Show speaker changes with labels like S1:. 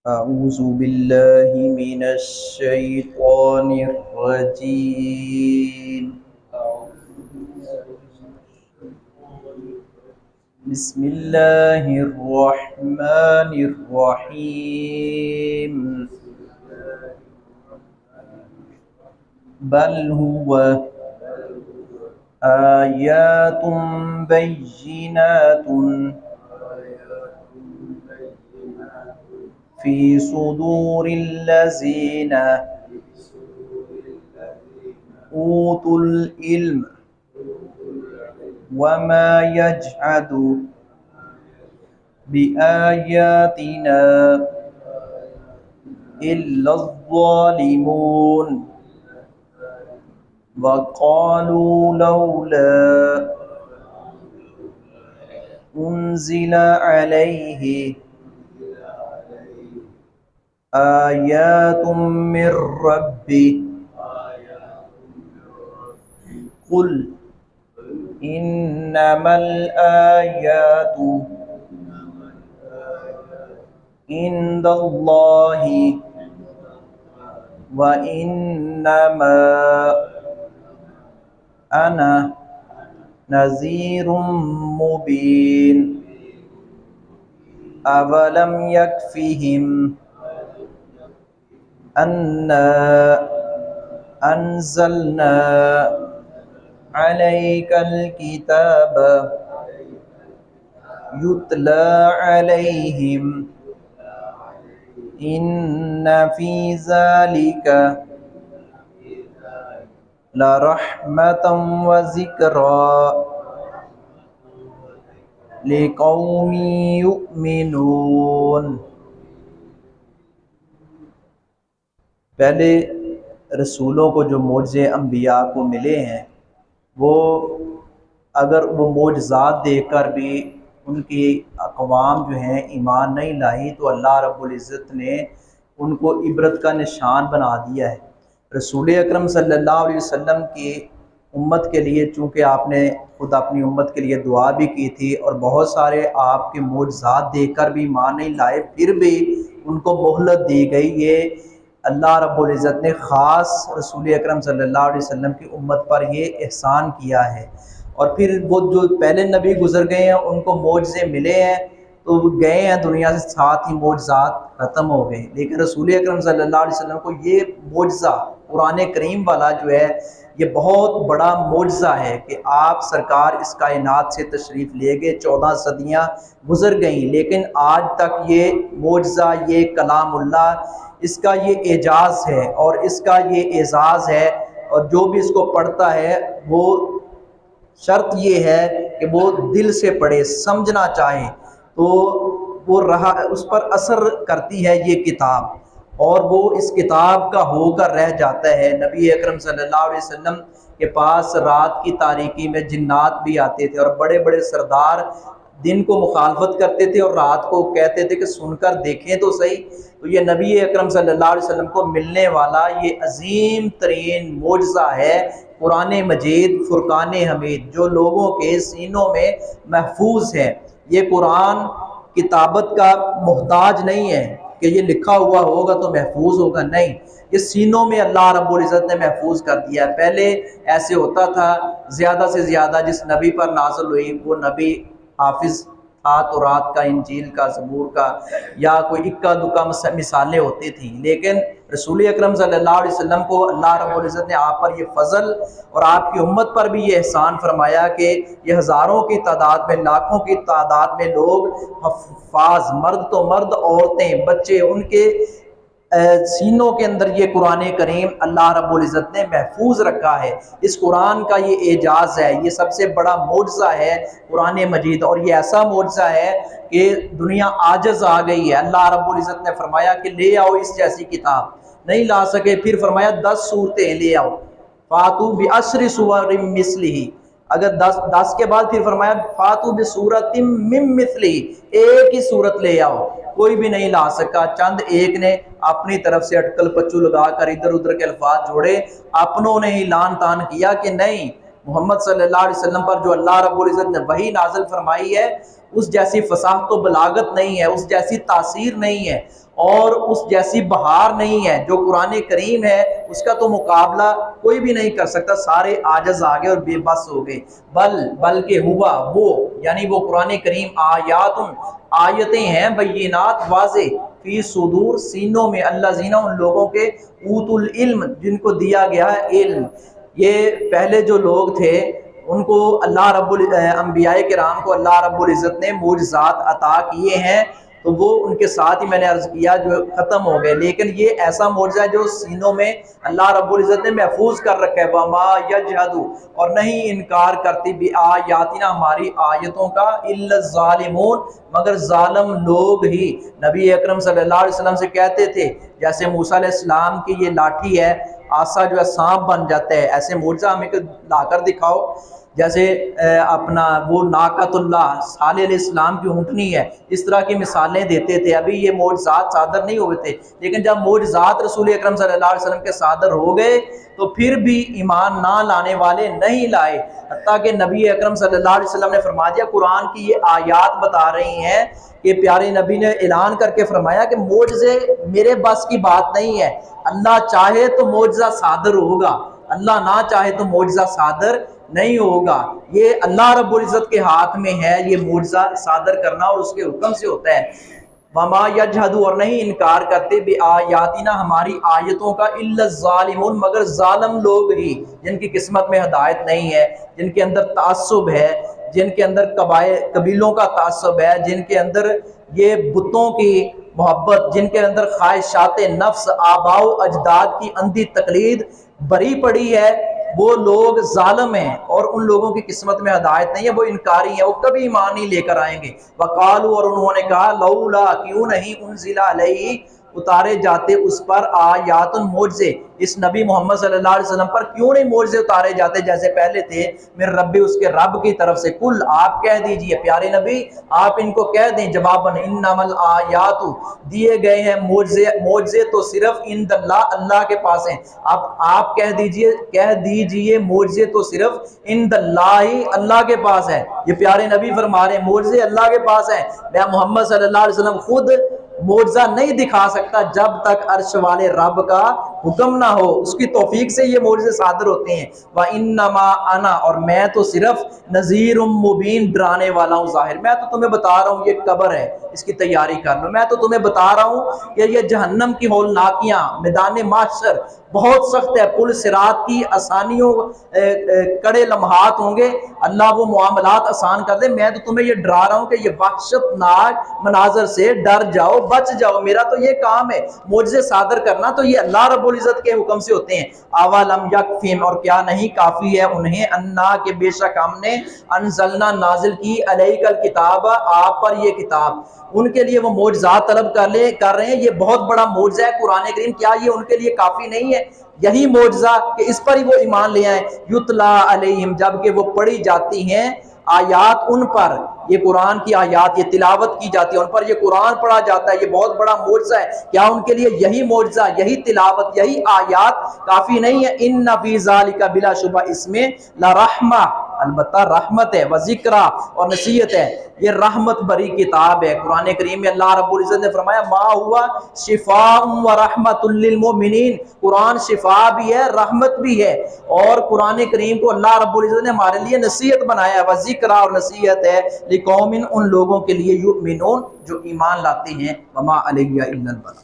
S1: أعوذ بالله من الشيطان الرجيم. بسم الله الرحمن الرحيم. بل هو آيات بينات في صدور الذين أوتوا العلم وما يجحد بآياتنا إلا الظالمون وقالوا لولا أنزل عليه آيات من ربه قل إنما الآيات عند الله وإنما أنا نذير مبين أولم يكفهم أنا أنزلنا عليك الكتاب يتلى عليهم إن في ذلك لرحمة وذكرى لقوم يؤمنون. پہلے رسولوں کو جو معجزے انبیاء کو ملے ہیں وہ اگر وہ معجزات دیکھ کر بھی ان کی اقوام جو ہیں ایمان نہیں لائی تو اللہ رب العزت نے ان کو عبرت کا نشان بنا دیا ہے. رسول اکرم صلی اللہ علیہ وسلم کی امت کے لیے چونکہ آپ نے خود اپنی امت کے لیے دعا بھی کی تھی اور بہت سارے آپ کے معجزات دیکھ کر بھی ایمان نہیں لائے پھر بھی ان کو مہلت دی گئی. یہ اللہ رب العزت نے خاص رسول اکرم صلی اللہ علیہ وسلم کی امت پر یہ احسان کیا ہے. اور پھر وہ جو پہلے نبی گزر گئے ہیں ان کو معجزے ملے ہیں تو وہ گئے ہیں دنیا سے ساتھ ہی معجزات ختم ہو گئے، لیکن رسول اکرم صلی اللہ علیہ وسلم کو یہ معجزہ قرآن کریم والا جو ہے یہ بہت بڑا معجزہ ہے کہ آپ سرکار اس کائنات سے تشریف لے گئے. 14 صدیاں گزر گئیں لیکن آج تک یہ معجزہ، یہ کلام اللہ، اس کا یہ اعجاز ہے اور اس کا یہ اعزاز ہے. اور جو بھی اس کو پڑھتا ہے وہ شرط یہ ہے کہ وہ دل سے پڑھے، سمجھنا چاہے تو وہ اس پر اثر کرتی ہے یہ کتاب اور وہ اس کتاب کا ہو کر رہ جاتا ہے. نبی اکرم صلی اللہ علیہ وسلم کے پاس رات کی تاریکی میں جنات بھی آتے تھے اور بڑے بڑے سردار دن کو مخالفت کرتے تھے اور رات کو کہتے تھے کہ سن کر دیکھیں تو صحیح. تو یہ نبی اکرم صلی اللہ علیہ وسلم کو ملنے والا یہ عظیم ترین معجزہ ہے قرآن مجید فرقان حمید جو لوگوں کے سینوں میں محفوظ ہے. یہ قرآن کتابت کا محتاج نہیں ہے کہ یہ لکھا ہوا ہوگا تو محفوظ ہوگا، نہیں، یہ سینوں میں اللہ رب العزت نے محفوظ کر دیا ہے. پہلے ایسے ہوتا تھا زیادہ سے زیادہ جس نبی پر نازل ہوئی وہ نبی حافظ تھا تو رات کا، انجیل کا، زبور کا، یا کوئی اکا دکا مثالیں ہوتی تھیں. لیکن رسول اکرم صلی اللہ علیہ وسلم کو اللہ رب العزت نے آپ پر یہ فضل اور آپ کی امت پر بھی یہ احسان فرمایا کہ یہ ہزاروں کی تعداد میں، لاکھوں کی تعداد میں لوگ حفاظ، مرد تو مرد، عورتیں، بچے، ان کے سینوں کے اندر یہ قرآن کریم اللہ رب العزت نے محفوظ رکھا ہے. اس قرآن کا یہ اعجاز ہے، یہ سب سے بڑا معجزہ ہے قرآن مجید. اور یہ ایسا معجزہ ہے کہ دنیا عاجز آ گئی ہے. اللہ رب العزت نے فرمایا کہ لے آؤ اس جیسی کتاب، نہیں لا سکے، پھر فرمایا 10 صورتیں لے آؤ، فاتو بعشر سور مثلہ، اگر 10 کے بعد پھر فرمایا فاتو بسورۃ من مثلہ، ایک ہی صورت لے آؤ. کوئی بھی نہیں لا سکا، چند ایک نے اپنی طرف سے اٹکل پچو لگا کر ادھر ادھر کے الفاظ جوڑے، اپنوں نے ہی لان تان کیا کہ نہیں، محمد صلی اللہ علیہ وسلم پر جو اللہ رب العزت نے وحی نازل فرمائی ہے اس جیسی فصاحت و بلاغت نہیں ہے، اس جیسی تاثیر نہیں ہے. اور اس جیسی بہار نہیں ہے جو قرآن کریم ہے، اس کا تو مقابلہ کوئی بھی نہیں کر سکتا، سارے عاجز آ گئے اور بے بس ہو گئے۔ بلکہ ہوا وہ، یعنی وہ قرآن کریم آیات، آیتیں ہیں، بینات، واضح، فی صدور، سینوں میں، الذین، ان لوگوں کے، اوت العلم، جن کو دیا گیا ہے علم۔ یہ پہلے جو لوگ تھے ان کو اللہ انبیاء کرام کو اللہ رب العزت نے معجزات عطا کیے ہیں، تو وہ ان کے ساتھ ہی میں نے عرض کیا جو ختم ہو گئے، لیکن یہ ایسا معجزہ ہے جو سینوں میں اللہ رب العزت نے محفوظ کر رکھا ہے۔ وما یجحد، اور نہیں انکار کرتی بآیاتنا، ہماری آیتوں کا، الا الظالمون، مگر ظالم لوگ ہی۔ نبی اکرم صلی اللہ علیہ وسلم سے کہتے تھے جیسے موسیٰ علیہ السلام کی یہ لاٹھی ہے، آسا جو ہے سانپ بن جاتا ہے، ایسے معجزہ ہمیں لا کر دکھاؤ۔ جیسے اپنا وہ ناقۃ اللہ، صالح علیہ السلام کی اونٹنی ہے، اس طرح کی مثالیں دیتے تھے۔ ابھی یہ معجزات صادر نہیں ہوئے تھے، لیکن جب معجزات رسول اکرم صلی اللہ علیہ وسلم کے صادر ہو گئے تو پھر بھی ایمان نہ لانے والے نہیں لائے، حتیٰ کہ نبی اکرم صلی اللہ علیہ وسلم نے فرما دیا، قرآن کی یہ آیات بتا رہی ہیں کہ پیارے نبی نے اعلان کر کے فرمایا کہ معجزے میرے بس کی بات نہیں ہے، اللہ چاہے تو معجزہ صادر ہوگا، اللہ نہ چاہے تو معجزہ صادر نہیں ہوگا۔ یہ اللہ رب العزت کے ہاتھ میں ہے یہ معجزہ صادر کرنا، اور اس کے حکم سے ہوتا ہے۔ وما یجحد، اور نہیں انکار کرتے بآیاتنا، ہماری آیتوں کا، الا الظالمون، مگر ظالم لوگ ہی، جن کی قسمت میں ہدایت نہیں ہے، جن کے اندر تعصب ہے، جن کے اندر قبیلوں کا تعصب ہے، جن کے اندر یہ بتوں کی محبت، جن کے اندر خواہشات نفس، آباء و اجداد کی اندھی تقلید بری پڑی ہے، وہ لوگ ظالم ہیں، اور ان لوگوں کی قسمت میں ہدایت نہیں ہے، وہ انکاری ہیں، وہ کبھی ایمان نہیں لے کر آئیں گے۔ وقالوا، اور انہوں نے کہا، لولا، کیوں نہیں، انزل علیہ، اتارے جاتے اس پر، آیات، معجزے، اس نبی محمد صلی اللہ علیہ وسلم پر کیوں نہیں معجزے اتارے جاتے جیسے پہلے تھے، من ربی، اس کے رب کی طرف سے۔ کل، آپ کہہ دیجئے، پیارے نبی آپ ان کو کہہ دیں جواباً، انما الآیات، دیے گئے ہیں معجزے تو صرف عند اللہ، اللہ کے پاس ہیں۔ آپ کہہ دیجئے معجزے تو صرف عند اللہ، اللہ کے پاس ہے۔ یہ پیارے نبی فرما رہے ہیں معجزے اللہ کے پاس ہیں، میں محمد صلی اللہ علیہ وسلم خود معجزہ نہیں دکھا سکتا جب تک عرش والے رب کا حکم نہ ہو، اس کی توفیق سے یہ معجزے صادر ہوتے ہیں۔ وَإِنَّمَا أَنَا، اور میں تو صرف نذیر مبین، ڈرانے والا ہوں ظاہر، میں تو تمہیں بتا رہا ہوں یہ قبر ہے، اس کی تیاری کر لو، میں تو تمہیں بتا رہا ہوں کہ یہ جہنم کی ہولناکیاں، میدان محشر بہت سخت ہے، پل صراط کی آسانیوں کڑے لمحات ہوں گے، اللہ وہ معاملات آسان کر دے، میں تو تمہیں یہ ڈرا رہا ہوں کہ یہ وحشت ناک مناظر سے ڈر جاؤ، بچ جاؤ، میرا تو یہ کام ہے معجزے صادر کرنا، تو یہ اللہ رب العزت کے حکم سے ہوتے ہیں۔ اولم یکفہم، اور کیا نہیں کافی ہے انہیں، انا، کہ بے شک ہم نے، انزلنا، نازل کی، علیک الکتاب، آپ پر یہ کتاب، ان کے لیے وہ معجزات طلب کر رہے ہیں، یہ بہت بڑا معجزہ ہے قرآن کریم، کیا یہ ان کے لیے کافی نہیں ہے؟ یہی معجزہ کہ اس پر ہی وہ ایمان لے آئیں۔ یتلا علیہم، جب کہ وہ پڑھی جاتی ہیں آیات ان پر، یہ قرآن کی آیات، یہ تلاوت کی جاتی ہے ان پر، یہ قرآن پڑھا جاتا ہے، یہ بہت بڑا معجزہ ہے، کیا ان کے لیے یہی معجزہ، یہی تلاوت، یہی آیات کافی نہیں ہے؟ ان فی ذالک، بلا شبہ اس میں، لرحمہ، البتہ رحمت ہے، وذکرہ، اور نصیحت ہے، یہ رحمت بری کتاب ہے۔ قرآن کریم میں اللہ رب العزت نے فرمایا ما ہوا شفاء و رحمت للمؤمنین، قرآن شفا بھی ہے، رحمت بھی ہے، اور قرآن کریم کو اللہ رب العزت نے ہمارے لیے نصیحت بنایا ہے، وذکرہ، اور نصیحت ہے، لقوم، ان لوگوں کے لیے، یؤمنون، جو ایمان لاتے ہیں، وما علیہ الا البلاغ۔